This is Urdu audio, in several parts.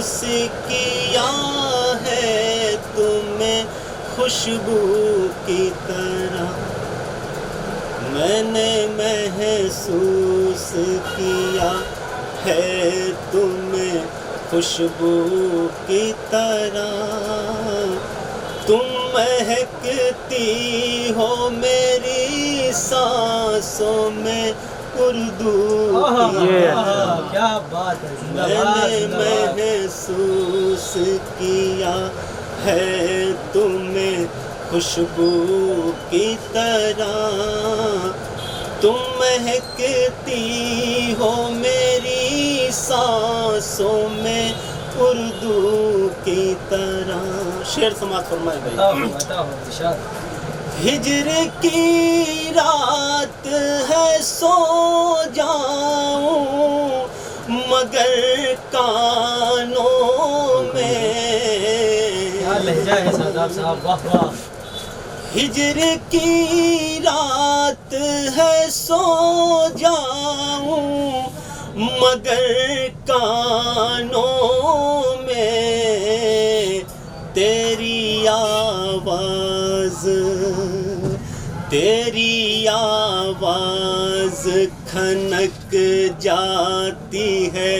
محسوس کیا ہے تمہیں خوشبو کی طرح، میں نے محسوس کیا ہے تمہیں خوشبو کی طرح، تم مہکتی ہو میری سانسوں میں اردو کی طرح، کیا بات ہے، میں نے محسوس کیا ہے تمہیں خوشبو کی طرح، تم مہکتی ہو میری سانسوں میں اردو کی طرح۔ شعر سماعت فرمائے بھائی۔ ہجر کی رات ہے سو جاؤں مگر کانوں میں، کیا لہجہ ہے سادات صاحب، واہ واہ۔ ہجر کی رات ہے سو جاؤں مگر کانوں میں، تیری آواز کھنک جاتی ہے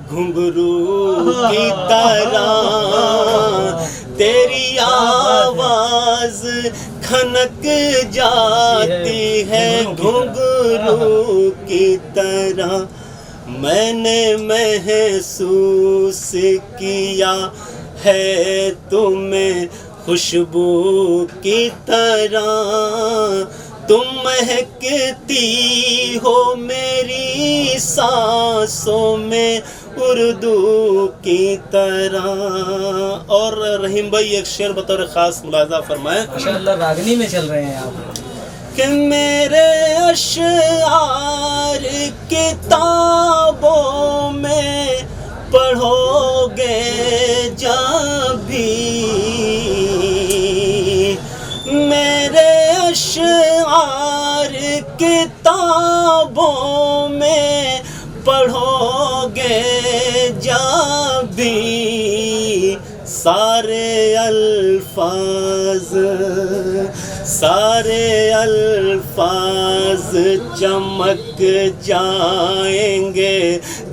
گھنگرو کی طرح، تیری آواز کھنک جاتی ہے گھنگرو کی طرح، میں نے محسوس کیا ہے تمہیں خوشبو کی طرح، تم مہکتی ہو میری سانسوں میں اردو کی طرح۔ اور رحیم بھائی ایک شعر بطور خاص ملاحظہ فرمائیں۔ ماشاءاللہ راگنی میں چل رہے ہیں آپ۔ کہ میرے اشعار کتابوں میں پڑھو گے جب بھی، میرے اشعار کتابوں میں پڑھو گے جب بھی، سارے الفاظ چمک جائیں گے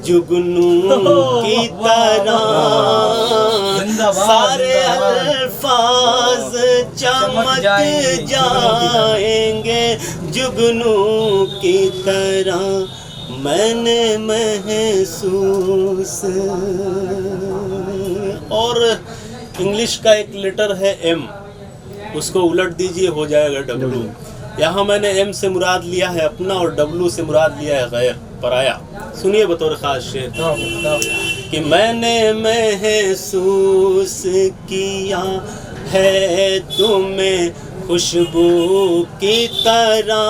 جگنوں کی طرح، سارے الفاظ چمک جائیں گے جگنوں کی طرح، میں نے محسوس۔ اور انگلش کا ایک لیٹر ہے ایم، اس کو الٹ دیجئے ہو جائے گا ڈبلو۔ یہاں میں نے ایم سے مراد لیا ہے اپنا اور ڈبلو سے مراد لیا ہے غیر پرایا۔ سنیے بطور خاص شعر کہ میں نے محسوس کیا ہے تمہیں خوشبو کی طرح،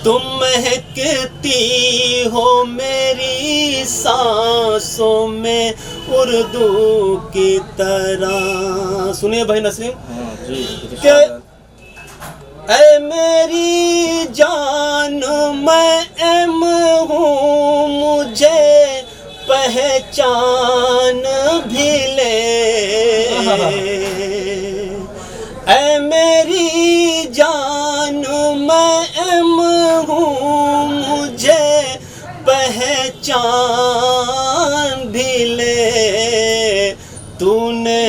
تم مہکتی ہو میری سانسوں میں اردو کی طرح۔ سنیے بھائی نسیم کہ اے میری جان میں ایم ہوں مجھے پہچان بھی لے، اے میری جان میں ایم ہوں مجھے پہچان بھی لے، تو نے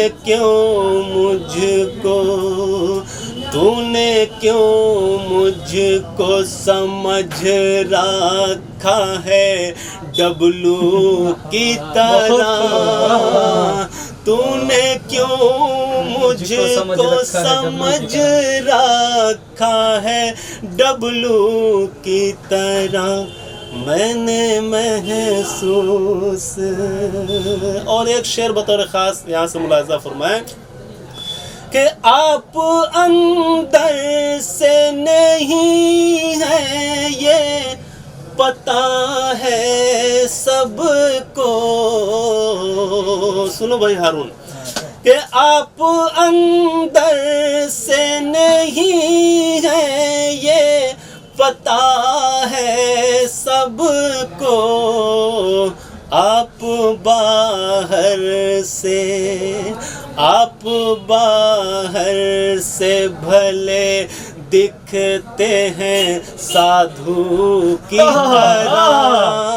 کیوں مجھ کو سمجھ رکھا ہے ڈبلو کی طرح، تو نے کیوں مجھ کو سمجھ رکھا ہے ڈبلو کی طرح، میں نے محسوس۔ اور ایک شعر بطور خاص یہاں سے ملاحظہ فرمائیں کہ آپ اندر سے نہیں ہیں یہ پتہ ہے سب کو، سنو بھائی ہارون، کہ آپ اندر سے نہیں ہیں یہ پتہ ہے سب کو، آپ باہر سے آپ باہر سے بھلے دکھتے ہیں سادھو کی طرح.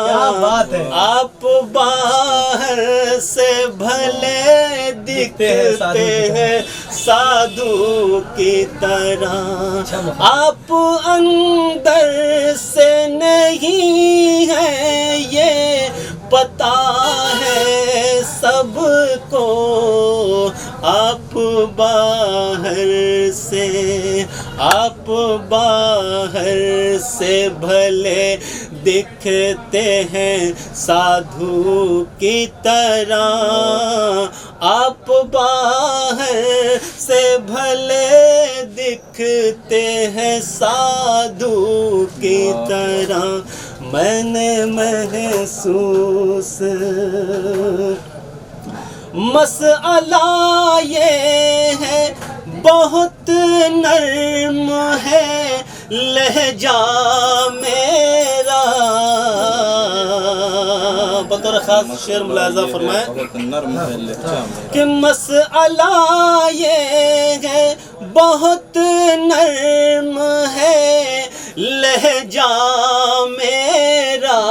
کیا بات ہے. آپ باہر سے بھلے دکھتے ہیں سادھو کی طرح. آپ اندر سے نہیں ہیں یہ پتا ہے سب کو. آپ باہر سے بھلے دکھتے ہیں سادھو کی طرح. آپ باہر سے بھلے دکھتے ہیں سادھو کی طرح. میں نے محسوس مسئلہ یہ ہے بہت نرم ہے لہجہ میرا. بطور خاص شعر ملاحظہ فرمائیں کہ مسئلہ یہ ہے بہت نرم ہے لہجہ میرا.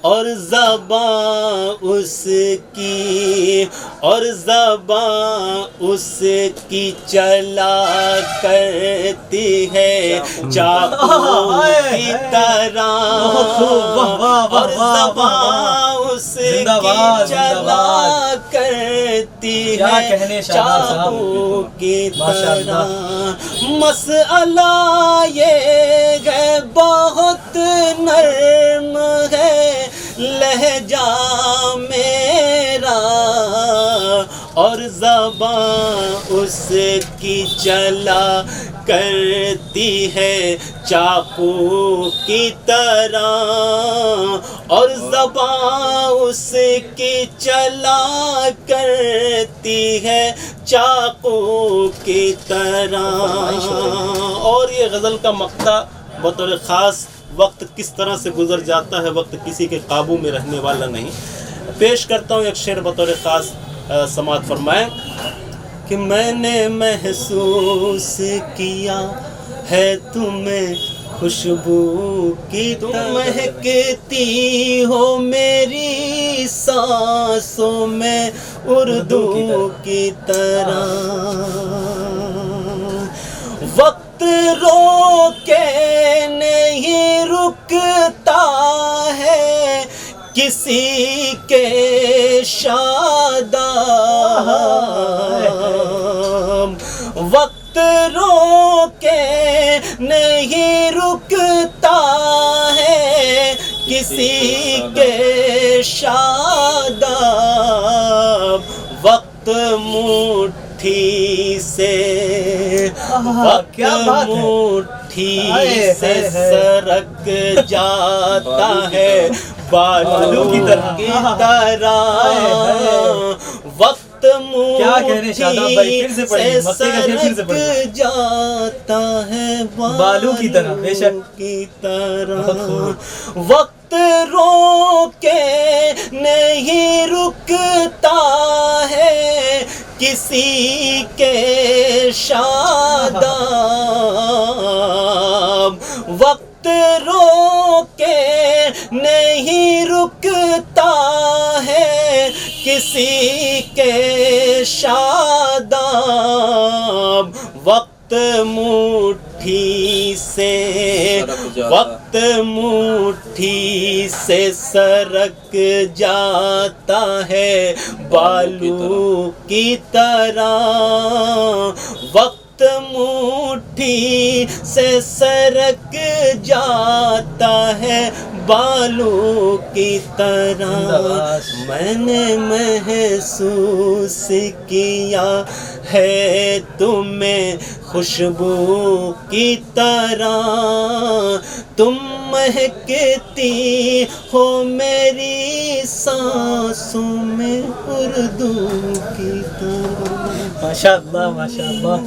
اور زبان اس کی چلا کرتی ہے چاقو کی طرح. اور زبان اس کی چلا کرتی ہے چاقو کی طرح. مسئلہ یہ ہے بہت نرم ہے لہجہ میرا. اور زبان اس کی چلا کرتی ہے چاقو کی طرح. اور زبان اس کی چلا کرتی ہے چاقو کی طرح. اور یہ غزل کا مقطع بطور خاص وقت کس طرح سے گزر جاتا ہے وقت کسی کے قابو میں رہنے والا نہیں. پیش کرتا ہوں ایک شعر بطور خاص سماعت فرمائیں کہ میں نے محسوس کیا ہے تمہیں خوشبو کی طرح. مہکتی ہو میری سانسوں میں اردو کی طرح. وقت روکے نہیں رکتا ہے کسی کے شاداب. وقت روکے نہیں رکتا ہے کسی کے شاداب. وقت مٹھی سے سرک جاتا ہے بالوں کی طرح. وقت مٹھی سے سرک جاتا ہے بالوں کی طرح. وقت روکے نہیں رکتا ہے کسی کے شاداب. وقت روکے نہیں رکتا ہے کسی کے شاداب. وقت مٹھی سے سرک جاتا ہے بالوں کی طرح. وقت مٹھی سے سرک جاتا ہے بالوں کی طرح. میں نے محسوس کیا ہے تمہیں خوشبو کی طرح. تم مہکتی ہو میری سانسوں میں اردو کی طرح. ماشاء اللہ ماشاء اللہ.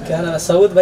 کیا نام ہے سعود بھائی؟